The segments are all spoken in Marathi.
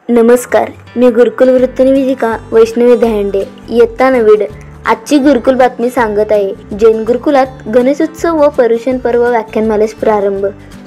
नमस्कार, मी गुरुकुल वृत्तनिवेदिका वैष्णवी दहांडे इयत्ता 9वी आजची गुरुकुल बातमी सांगत आहे। जैन गुरुकुलात गणेशोत्सव व पर्युषण पर्व व्याख्यानमालेस प्रारंभ।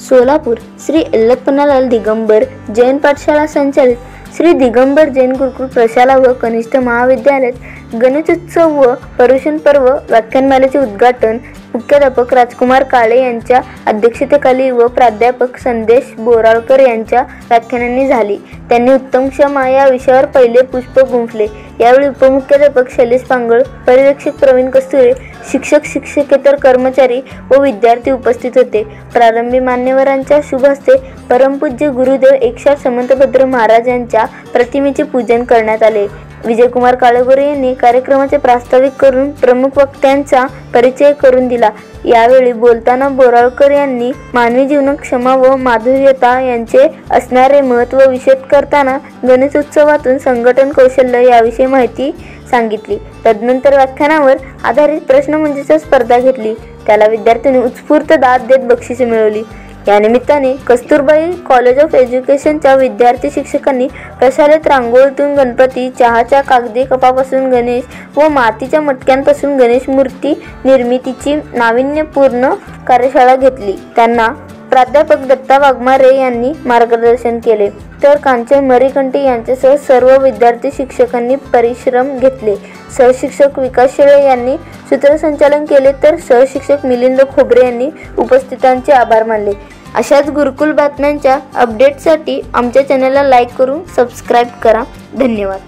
सोलापूर श्री एल्लप्पनालाल दिगंबर जैन पाठशाला संचालित श्री दिगंबर जैन गुरुकुल प्रशाला व कनिष्ठ महाविद्यालयात गणेशोत्सव व पर्युषण पर्व व्याख्यानमालेचे उद्घाटन मुख्याध्यापक राजकुमार काळे यांच्या अध्यक्षतेखाली व प्राध्यापक संदेश बोराळकर यांच्या व्याख्यानांनी झाली। त्यांनी उत्तम क्षमा या विषयावर पहिले पुष्प गुंफले। यावेळी उपमुख्याध्यापक शैलेश पांगळ, पर्यवेक्षक प्रवीण कस्तुरे, शिक्षक शिक्षकेतर कर्मचारी व विद्यार्थी उपस्थित होते। प्रारंभी मान्यवरांच्या शुभ हस्ते परमपूज्य गुरुदेव एकशार समंतभद्र महाराज यांच्या प्रतिमेचे पूजन करण्यात आले। विजयकुमार काळेगोरे यांनी कार्यक्रमाचे प्रास्ताविक करून प्रमुख वक्त्यांचा परिचय करून दिला। यावेळी बोलताना बोराळकर यांनी मानवी जीवनात क्षमा व माधुर्यता यांचे असणारे महत्त्व विशद करताना गणेशोत्सवातून संघटन कौशल्य याविषयी माहिती सांगितली। तदनंतर व्याख्यानावर आधारित प्रश्नमंजुषा स्पर्धा घेतली। त्याला विद्यार्थ्यांनी उत्स्फूर्त दाद देत बक्षिसे मिळवली। या निमित्ताने कस्तुरबाई कॉलेज ऑफ एज्युकेशनच्या विद्यार्थी शिक्षकांनी प्रशालेत रांगोळीतून गणपती, चहाच्या कागदी कपापासून गणेश व मातीच्या मटक्यांपासून गणेश मूर्ती निर्मितीची नाविन्यपूर्ण कार्यशाळा घेतली। त्यांना प्राध्यापक दत्ता वाघमारे यांनी मार्गदर्शन केले, तर कांचन मरीकंठी यांच्यासह सर्व विद्यार्थी शिक्षकांनी परिश्रम घेतले। सहशिक्षक विकास शेळे यांनी सूत्रसंचालन केले, तर सहशिक्षक मिलिंद खोबरे यांनी उपस्थितांचे आभार मानले। अशाच गुरुकुल बातम्यांच्या अपडेटसाठी आमच्या चॅनलला लाईक करून सबस्क्राईब करा। धन्यवाद।